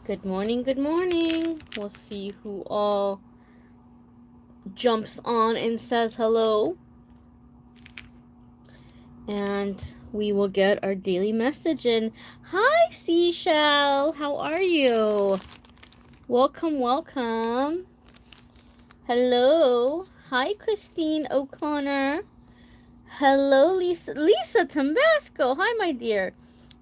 Good morning, good morning. We'll see who all jumps on and says hello. And we will get our daily message in. Hi, Seashell. How are you? Welcome, welcome. Hello. Hi, Christine O'Connor. Hello, Lisa Tambasco. Hi, my dear.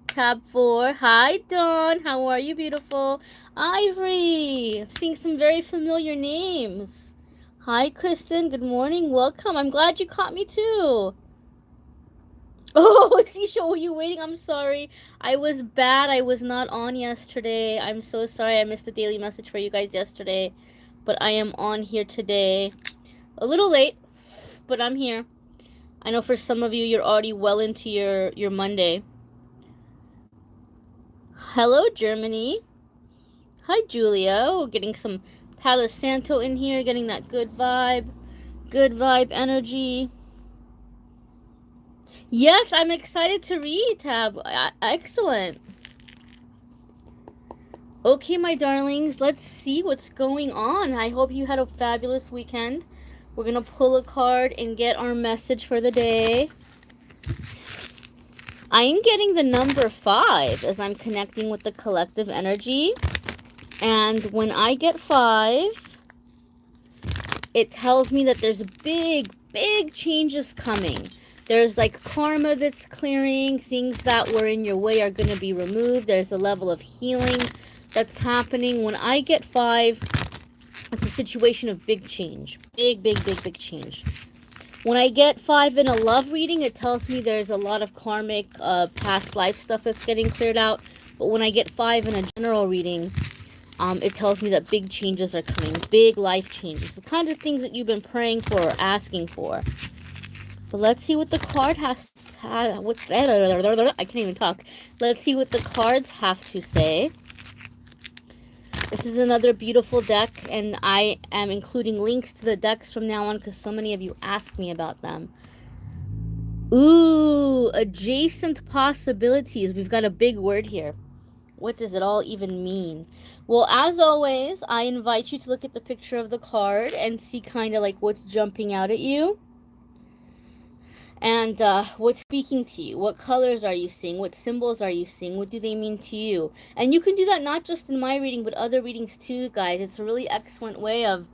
Tab 4. Hi, Dawn. How are you, beautiful? Ivory. I'm seeing some very familiar names. Hi, Kristen. Good morning. Welcome. I'm glad you caught me, too. Oh, Sisha, were you waiting? I'm sorry. I was bad. I was not on yesterday. I'm so sorry. I missed the daily message for you guys yesterday. But I am on here today. A little late, but I'm here. I know for some of you, you're already well into your Monday. Hello, Germany. Hi, Julia. Oh, getting some Palo Santo in here, getting that good vibe energy. Yes, I'm excited to read, Tab. Excellent. Okay, my darlings, let's see what's going on. I hope you had a fabulous weekend. We're going to pull a card and get our message for the day. I am getting the number 5 as I'm connecting with the collective energy. And when I get 5, it tells me that there's big changes coming. There's like karma that's clearing. Things that were in your way are going to be removed. There's a level of healing that's happening. When I get 5, it's a situation of big change. Big change. When I get 5 in a love reading, it tells me there's a lot of karmic past life stuff that's getting cleared out. But when I get 5 in a general reading, it tells me that big changes are coming. Big life changes. The kind of things that you've been praying for or asking for. But let's see what the card has. What's that? I can't even talk. Let's see what the cards have to say. This is another beautiful deck, and I am including links to the decks from now on because so many of you ask me about them. Ooh, adjacent possibilities. We've got a big word here. What does it all even mean? Well, as always, I invite you to look at the picture of the card and see kind of like what's jumping out at you. And what's speaking to you? What colors are you seeing? What symbols are you seeing? What do they mean to you? And you can do that not just in my reading, but other readings too, guys. It's a really excellent way of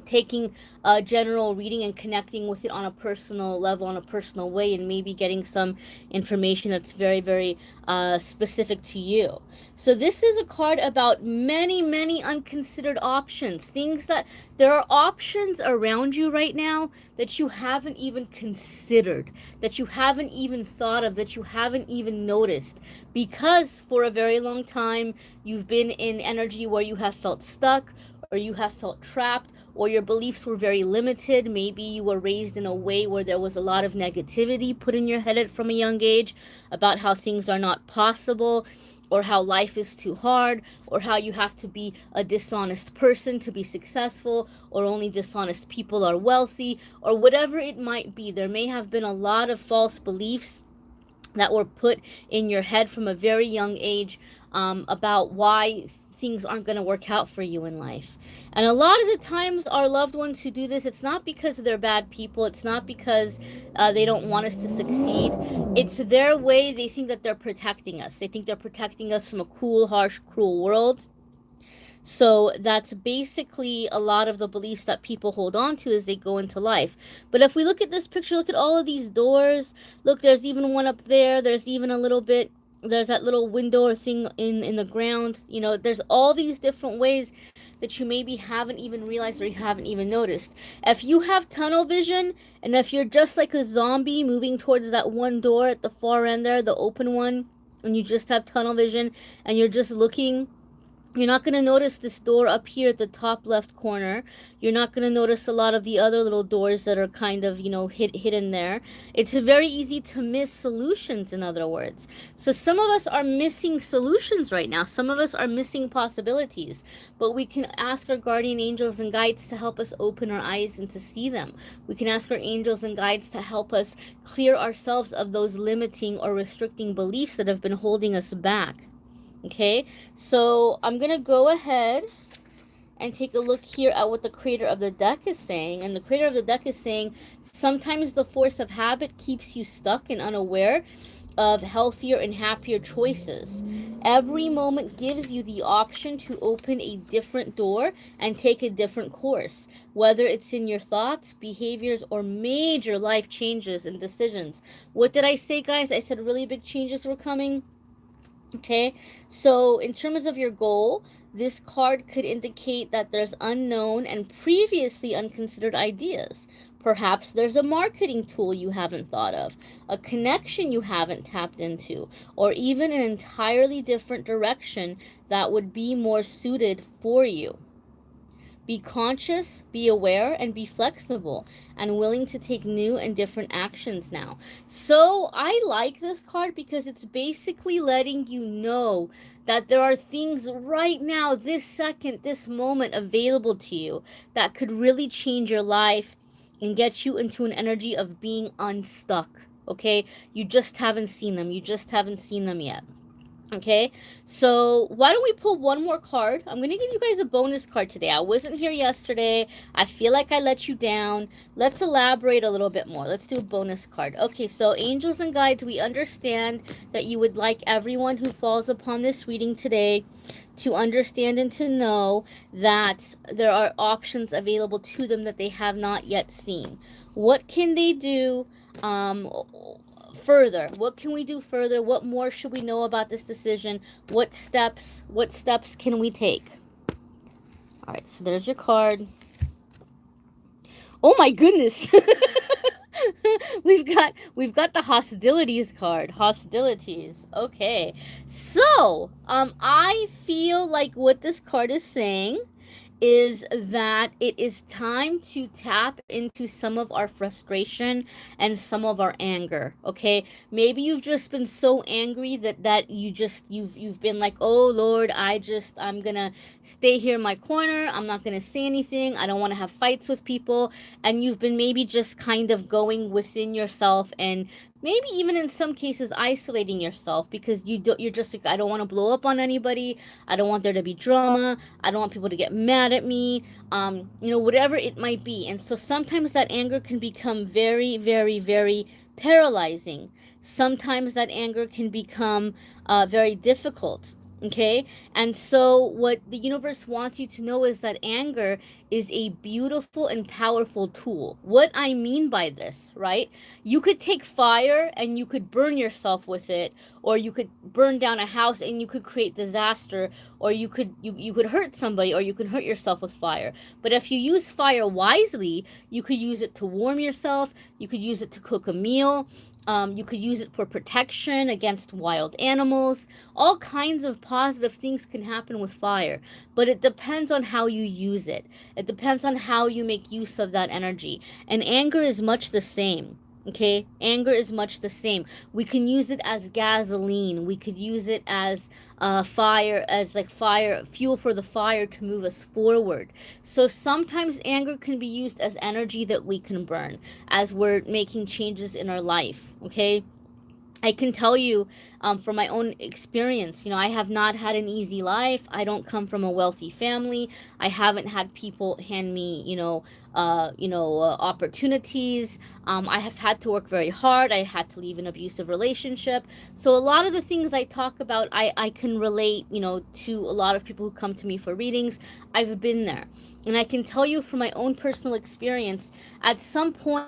taking a general reading and connecting with it on a personal level, on a personal way, and maybe getting some information that's very specific to you. So this is a card about many unconsidered options, things that there are options around you right now that you haven't even considered, that you haven't even thought of, that you haven't even noticed, because for a very long time you've been in energy where you have felt stuck, or you have felt trapped, or your beliefs were very limited. Maybe you were raised in a way where there was a lot of negativity put in your head from a young age about how things are not possible, or how life is too hard, or how you have to be a dishonest person to be successful, or only dishonest people are wealthy, or whatever it might be. There may have been a lot of false beliefs that were put in your head from a very young age about why things aren't going to work out for you in life. And a lot of the times, our loved ones who do this, it's not because they're bad people. It's not because they don't want us to succeed. It's their way. They think that they're protecting us. They think they're protecting us from a cool, harsh, cruel world. So that's basically a lot of the beliefs that people hold on to as they go into life. But if we look at this picture, look at all of these doors. Look, there's even one up there. There's even a little bit, there's that little window or thing in the ground. You know, there's all these different ways that you maybe haven't even realized or you haven't even noticed. If you have tunnel vision, and if you're just like a zombie moving towards that one door at the far end there, the open one, and you just have tunnel vision and you're just looking, you're not going to notice this door up here at the top left corner. You're not going to notice a lot of the other little doors that are kind of, you know, hidden there. It's very easy to miss solutions, in other words. So some of us are missing solutions right now. Some of us are missing possibilities. But we can ask our guardian angels and guides to help us open our eyes and to see them. We can ask our angels and guides to help us clear ourselves of those limiting or restricting beliefs that have been holding us back. Okay, so I'm gonna go ahead and take a look here at what the creator of the deck is saying. And the creator of the deck is saying sometimes the force of habit keeps you stuck and unaware of healthier and happier choices. Every moment gives you the option to open a different door and take a different course, whether it's in your thoughts, behaviors, or major life changes and decisions. What did I say, guys? I said really big changes were coming. Okay, so in terms of your goal, this card could indicate that there's unknown and previously unconsidered ideas. Perhaps there's a marketing tool you haven't thought of, a connection you haven't tapped into, or even an entirely different direction that would be more suited for you. Be conscious, be aware, and be flexible and willing to take new and different actions now. So I like this card because it's basically letting you know that there are things right now, this second, this moment available to you that could really change your life and get you into an energy of being unstuck. Okay? You just haven't seen them. You just haven't seen them yet. Okay, so why don't we pull one more card? I'm going to give you guys a bonus card today. I wasn't here yesterday. I feel like I let you down. Let's elaborate a little bit more. Let's do a bonus card. Okay, so angels and guides, we understand that you would like everyone who falls upon this reading today to understand and to know that there are options available to them that they have not yet seen. What can they do? Further, what can we do further? What more should we know about this decision? What steps can we take? All right, so there's your card. Oh my goodness. we've got the hostilities card. Hostilities. Okay. So, I feel like what this card is saying is that it is time to tap into some of our frustration and some of our anger. Okay, maybe you've just been so angry that you've been like, oh Lord, I'm gonna stay here in my corner, I'm not gonna say anything, I don't want to have fights with people. And you've been maybe just kind of going within yourself and maybe even in some cases isolating yourself because you're just like, I don't want to blow up on anybody, I don't want there to be drama, I don't want people to get mad at me, whatever it might be. And so sometimes that anger can become very, very, very paralyzing. Sometimes that anger can become very difficult. Okay, and so what the universe wants you to know is that anger is a beautiful and powerful tool. What I mean by this, right? You could take fire and you could burn yourself with it, or you could burn down a house and you could create disaster, or you could hurt somebody, or you could hurt yourself with fire. But if you use fire wisely, you could use it to warm yourself, you could use it to cook a meal, you could use it for protection against wild animals. All kinds of positive things can happen with fire, but it depends on how you use it. It depends on how you make use of that energy. And anger is much the same. Okay, anger is much the same. We can use it as gasoline. We could use it as fire, as like fire fuel for the fire to move us forward. So sometimes anger can be used as energy that we can burn as we're making changes in our life. Okay, I can tell you from my own experience, I have not had an easy life. I don't come from a wealthy family. I haven't had people hand me, opportunities. I have had to work very hard. I had to leave an abusive relationship. So a lot of the things I talk about, I can relate, to a lot of people who come to me for readings. I've been there. And I can tell you from my own personal experience, at some point,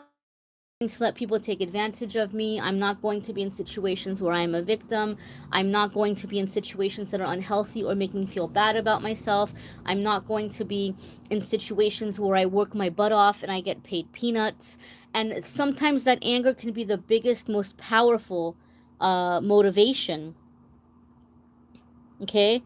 to let people take advantage of me. I'm not going to be in situations where I'm a victim. I'm not going to be in situations that are unhealthy or make me feel bad about myself. I'm not going to be in situations where I work my butt off and I get paid peanuts. And sometimes that anger can be the biggest, most powerful motivation. Okay?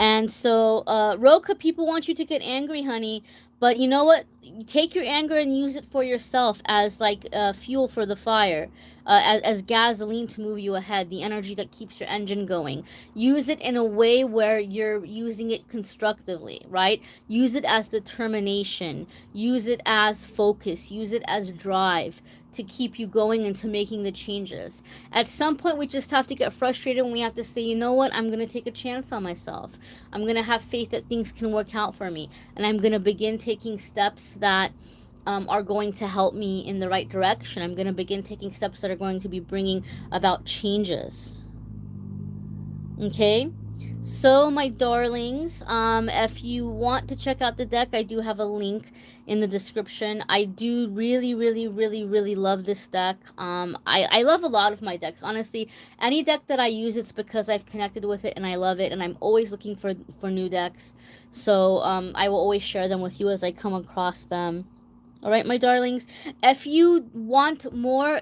And so, Roka, people want you to get angry, honey. But you know what? take your anger and use it for yourself as like fuel for the fire, as gasoline to move you ahead, the energy that keeps your engine going. Use it in a way where you're using it constructively, right? Use it as determination, use it as focus, use it as drive to keep you going into making the changes. At some point, we just have to get frustrated and we have to say, you know what, I'm going to take a chance on myself. I'm going to have faith that things can work out for me. And I'm going to begin taking steps that are going to help me in the right direction. I'm going to begin taking steps that are going to be bringing about changes. Okay? So, my darlings, if you want to check out the deck, I do have a link in the description. I do really, really, really, really love this deck. I love a lot of my decks. Honestly, any deck that I use, it's because I've connected with it and I love it, and I'm always looking for new decks. So, I will always share them with you as I come across them. All right, my darlings. If you want more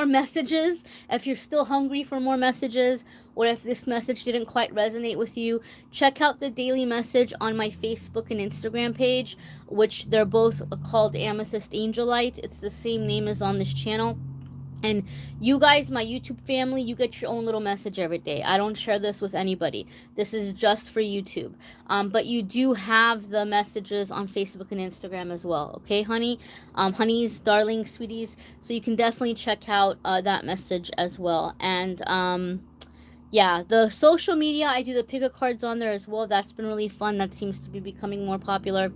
messages, if you're still hungry for more messages, or if this message didn't quite resonate with you, check out the daily message on my Facebook and Instagram page, which they're both called Amethyst Angel Light. It's the same name as on this channel. And you guys, my YouTube family, you get your own little message every day. I don't share this with anybody. This is just for YouTube. But you do have the messages on Facebook and Instagram as well. Okay, honey? Honeys, darlings, sweeties. So you can definitely check out that message as well. And yeah, the social media, I do the pick-a cards on there as well. That's been really fun. That seems to be becoming more popular.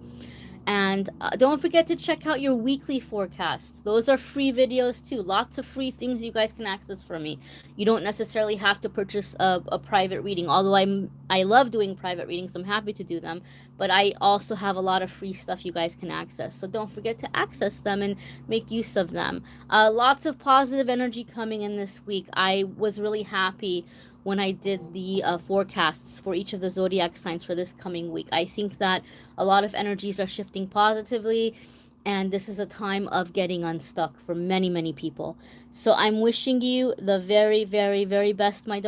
And don't forget to check out your weekly forecast. Those are free videos too. Lots of free things you guys can access from me. You don't necessarily have to purchase a private reading. Although I love doing private readings. I'm happy to do them. But I also have a lot of free stuff you guys can access. So don't forget to access them and make use of them. Lots of positive energy coming in this week. I was really happy when I did the forecasts for each of the zodiac signs for this coming week. I think that a lot of energies are shifting positively, and this is a time of getting unstuck for many, many people. So I'm wishing you the very, very, very best, my darling.